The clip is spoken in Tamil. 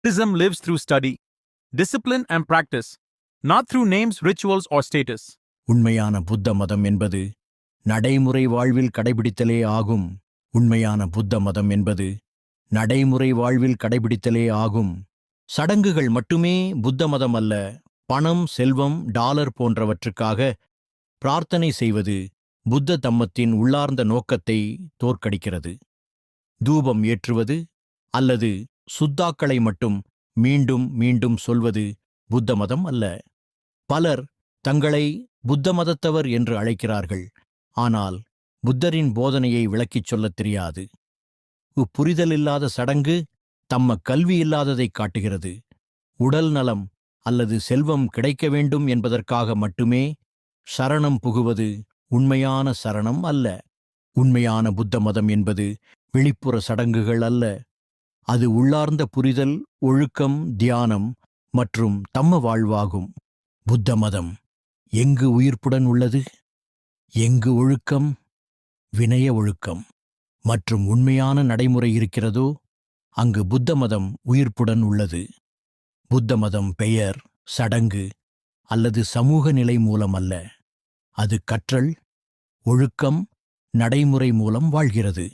Buddhism lives through study, discipline, and practice, not through names, rituals, or status. உண்மையான புத்த மதம் என்பது நடைமுறை வாழ்வில் கடைபிடித்தலே ஆகும். உண்மையான புத்த மதம் என்பது நடைமுறை வாழ்வில் கடைபிடித்தலே ஆகும். சடங்குகள் மட்டுமே புத்த மதம் அல்ல. பணம், செல்வம், டாலர் போன்றவற்றுக்காக பிரார்த்தனை செய்வது புத்த தம்மத்தின் உள்ளார்ந்த நோக்கத்தை தோற்கடிக்கிறது. தூபம் ஏற்றுவது அல்லது சுத்தாக்களை மட்டும் மீண்டும் மீண்டும் சொல்வது புத்த மதம் அல்ல. பலர் தங்களை புத்த மதத்தவர் என்று அழைக்கிறார்கள், ஆனால் புத்தரின் போதனையை விளக்கிச் சொல்லத் தெரியாது. புரிதலில்லாத சடங்கு தம்ம கல்வி இல்லாததைக் காட்டுகிறது. உடல் நலம் அல்லது செல்வம் கிடைக்க வேண்டும் என்பதற்காக மட்டுமே சரணம் புகுவது உண்மையான சரணம் அல்ல. உண்மையான புத்த மதம் என்பது வெளிப்புற சடங்குகள் அல்ல. அது உள்ளார்ந்த புரிதல், ஒழுக்கம், தியானம் மற்றும் தம்ம வாழ்வாகும். புத்த மதம் எங்கு உயிர்ப்புடன் உள்ளது, எங்கு ஒழுக்கம், வினய ஒழுக்கம் மற்றும் உண்மையான நடைமுறை இருக்கிறதோ அங்கு புத்த மதம் உயிர்ப்புடன் உள்ளது. புத்த மதம் பெயர், சடங்கு அல்லது சமூக நிலை மூலம் அல்ல. அது கற்றல், ஒழுக்கம், நடைமுறை மூலம் வாழ்கிறது.